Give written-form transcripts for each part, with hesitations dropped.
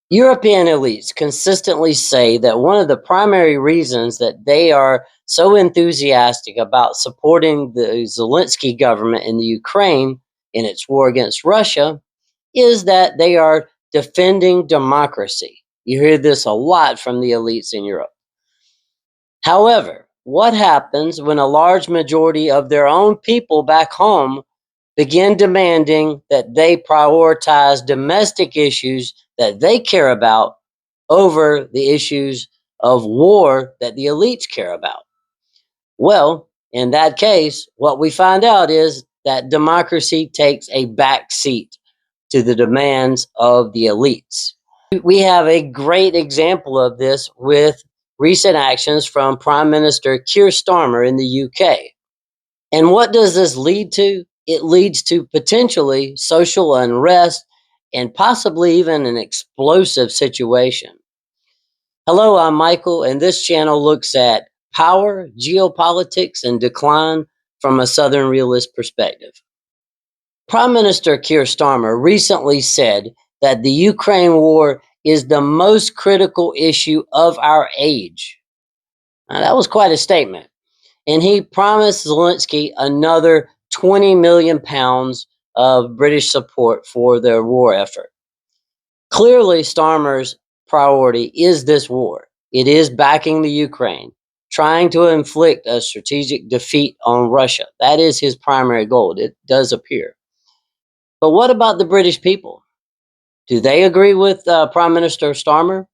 European elites consistently say that one of the primary reasons that they are so enthusiastic about supporting the Zelensky government in the Ukraine in its war against Russia is that they are defending democracy. You hear this a lot from the elites in Europe. However, what happens when a large majority of their own people back home begin demanding that they prioritize domestic issues that they care about over the issues of war that the elites care about? Well, in that case, what we find out is that democracy takes a back seat to the demands of the elites. We have a great example of this with recent actions from Prime Minister Keir Starmer in the UK. And what does this lead to? It leads to potentially social unrest and possibly even an explosive situation. Hello, I'm Michael, and this channel looks at power, geopolitics, and decline from a Southern realist perspective. Prime Minister Keir Starmer recently said that the Ukraine war is the most critical issue of our age. Now, that was quite a statement. And he promised Zelensky another 20 million pounds of British support for their war effort. Clearly, Starmer's priority is this war. It is backing the Ukraine, trying to inflict a strategic defeat on Russia. That is his primary goal. It does appear. But what about the British people? Do they agree with Prime Minister Starmer?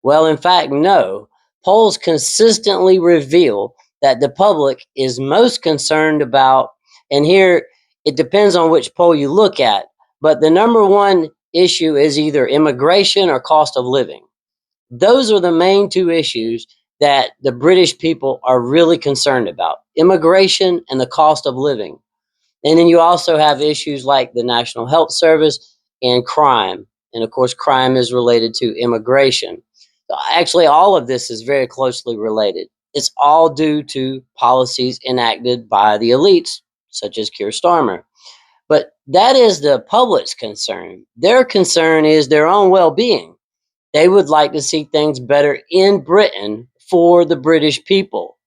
Well, in fact, no. Polls consistently reveal that the public is most concerned about, and here it depends on which poll you look at, but the number one issue is either immigration or cost of living. Those are the main two issues that the British people are really concerned about: immigration and the cost of living. And then you also have issues like the National Health Service and crime. And of course, crime is related to immigration. Actually, all of this is very closely related. It's all due to policies enacted by the elites, such as Keir Starmer. But that is the public's concern. Their concern is their own well being. They would like to see things better in Britain for the British people.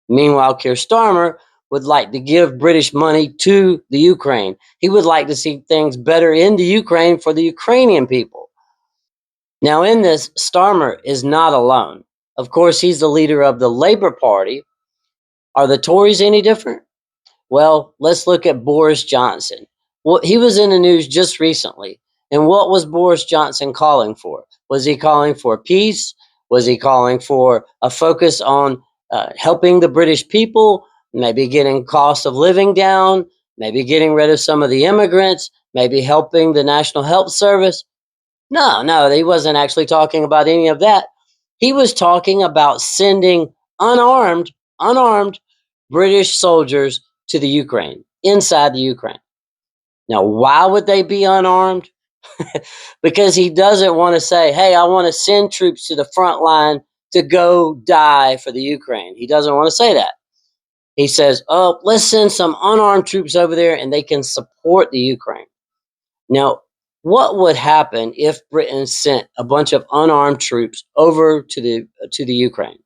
Meanwhile, Keir Starmer would like to give British money to the Ukraine. He would like to see things better in the Ukraine for the Ukrainian people. Now, in this, Starmer is not alone. Of course, he's the leader of the Labour Party. Are the Tories any different? Well, let's look at Boris Johnson. Well, he was in the news just recently. And what was Boris Johnson calling for? Was he calling for peace? Was he calling for a focus on helping the British people, maybe getting cost of living down, maybe getting rid of some of the immigrants, maybe helping the National Health Service? No, he wasn't actually talking about any of that. He was talking about sending unarmed British soldiers to the Ukraine, inside the Ukraine. Now, why would they be unarmed? Because he doesn't want to say, hey, I want to send troops to the front line to go die for the Ukraine. He doesn't want to say that. He says, oh, let's send some unarmed troops over there and they can support the Ukraine. Now, what would happen if Britain sent a bunch of unarmed troops over to the Ukraine?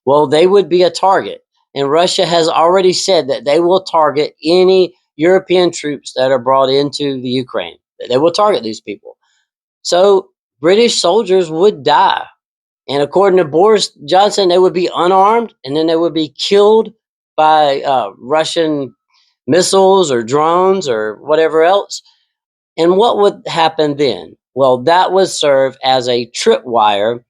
Well, they would be a target. And Russia has already said that they will target any European troops that are brought into the Ukraine. They will target these people. So British soldiers would die. And according to Boris Johnson, they would be unarmed and then they would be killed by Russian missiles or drones or whatever else. And what would happen then? Well, that would serve as a tripwire.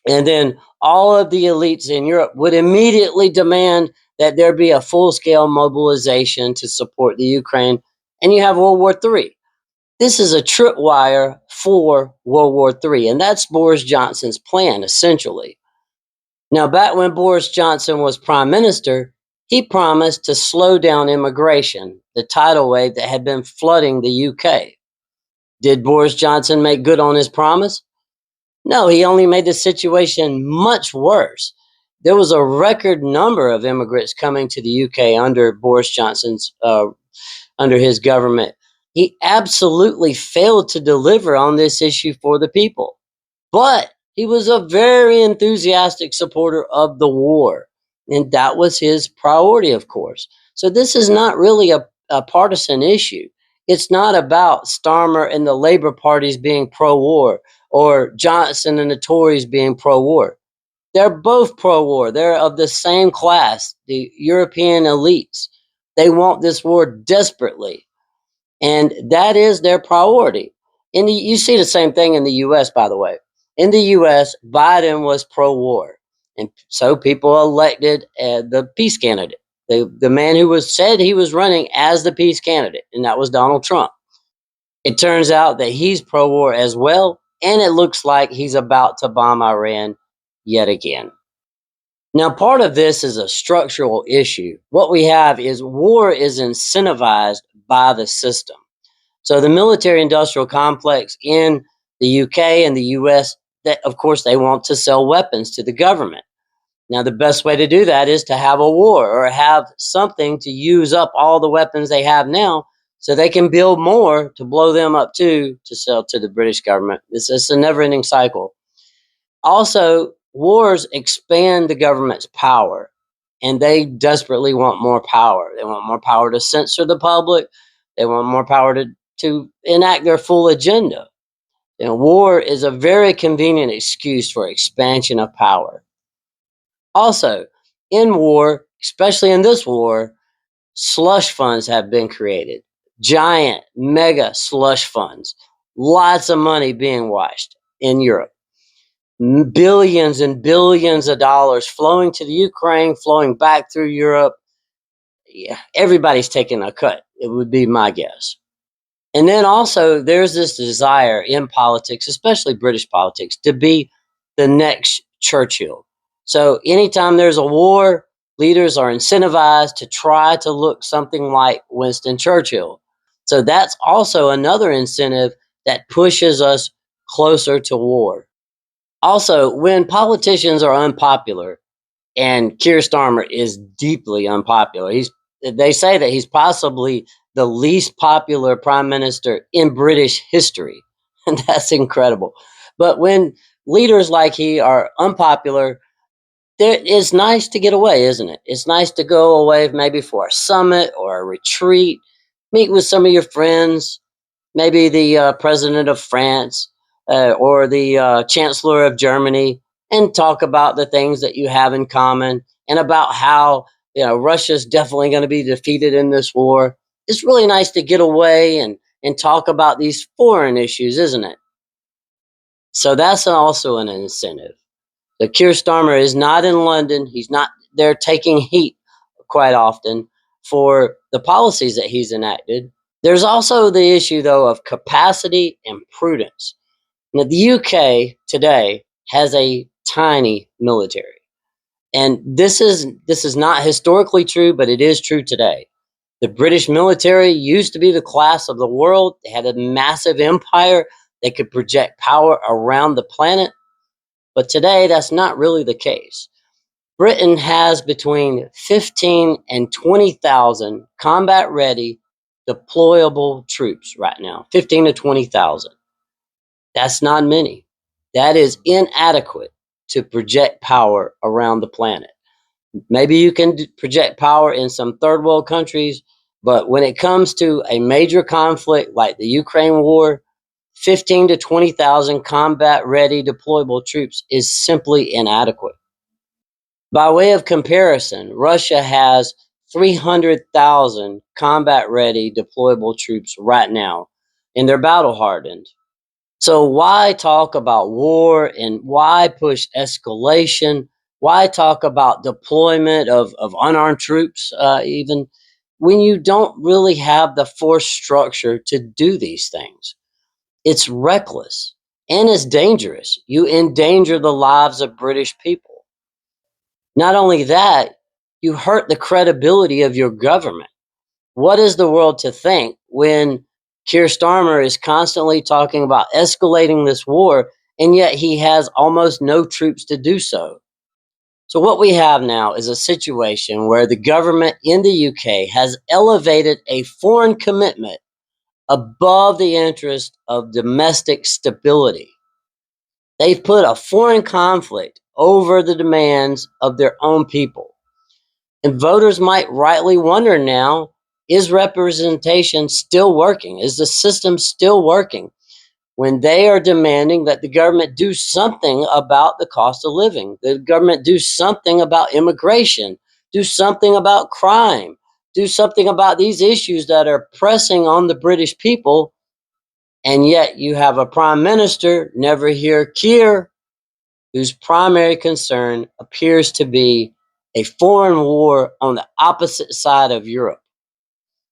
And then all of the elites in Europe would immediately demand that there be a full-scale mobilization to support the Ukraine. And you have World War III. This is a tripwire for World War III. And that's Boris Johnson's plan, essentially. Now, back when Boris Johnson was prime minister, he promised to slow down immigration, the tidal wave that had been flooding the UK. Did Boris Johnson make good on his promise? No, he only made the situation much worse. There was a record number of immigrants coming to the UK under Boris Johnson's under his government. He absolutely failed to deliver on this issue for the people. But he was a very enthusiastic supporter of the war. And that was his priority, of course. So this is not really a partisan issue. It's not about Starmer and the Labor parties being pro war or Johnson and the Tories being pro war. They're both pro war. They're of the same class, the European elites. They want this war desperately. And that is their priority. You see the same thing in the U.S., by the way. In the U.S., Biden was pro-war, and so people elected the peace candidate, the man who said he was running as the peace candidate, and that was Donald Trump. It turns out that he's pro-war as well, and it looks like he's about to bomb Iran yet again. Now, part of this is a structural issue. What we have is war is incentivized by the system. So the military industrial complex in the UK and the US, that of course they want to sell weapons to the government. Now the best way to do that is to have a war or have something to use up all the weapons they have now so they can build more to blow them up too to sell to the British government. This is a never-ending cycle. Also, wars expand the government's power, and they desperately want more power. They want more power to censor the public. They want more power to enact their full agenda. War is a very convenient excuse for expansion of power. Also, in war, especially in this war, slush funds have been created. Giant, mega slush funds. Lots of money being washed in Europe. Billions and billions of dollars flowing to the Ukraine, flowing back through Europe. Yeah, everybody's taking a cut, it would be my guess. And then also, there's this desire in politics, especially British politics, to be the next Churchill. So anytime there's a war, leaders are incentivized to try to look something like Winston Churchill. So that's also another incentive that pushes us closer to war. Also, when politicians are unpopular, and Keir Starmer is deeply unpopular. They say that he's possibly the least popular prime minister in British history, and that's incredible. But when leaders like he are unpopular, it's nice to get away, isn't it? It's nice to go away maybe for a summit or a retreat, meet with some of your friends, maybe the president of France or the chancellor of Germany, and talk about the things that you have in common and about how Russia's definitely going to be defeated in this war. It's really nice to get away and talk about these foreign issues, isn't it? So that's also an incentive. The Keir Starmer is not in London. He's not there taking heat quite often for the policies that he's enacted. There's also the issue, though, of capacity and prudence. Now, the UK today has a tiny military, and this is not historically true, but it is true today. The British military used to be the class of the world. They had a massive empire. They could project power around the planet, but today that's not really the case. Britain has between 15 and 20,000 combat ready deployable troops right now. 15 to 20,000. That's not many. That is inadequate to project power around the planet. Maybe you can project power in some third world countries, but when it comes to a major conflict like the Ukraine war, 15 to 20,000 combat ready deployable troops is simply inadequate. By way of comparison, Russia has 300,000 combat ready deployable troops right now, and they're battle hardened. So, why talk about war and why push escalation? Why talk about deployment of unarmed troops, even when you don't really have the force structure to do these things? It's reckless and it's dangerous. You endanger the lives of British people. Not only that, you hurt the credibility of your government. What is the world to think when Keir Starmer is constantly talking about escalating this war, and yet he has almost no troops to do so? So what we have now is a situation where the government in the UK has elevated a foreign commitment above the interest of domestic stability. They've put a foreign conflict over the demands of their own people. And voters might rightly wonder now, is representation still working? Is the system still working? When they are demanding that the government do something about the cost of living, the government do something about immigration, do something about crime, do something about these issues that are pressing on the British people, and yet you have a prime minister, never hear Keir, whose primary concern appears to be a foreign war on the opposite side of Europe.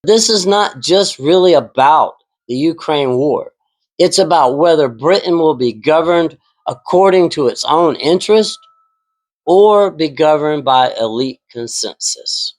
This is not just really about the Ukraine war. It's about whether Britain will be governed according to its own interest or be governed by elite consensus.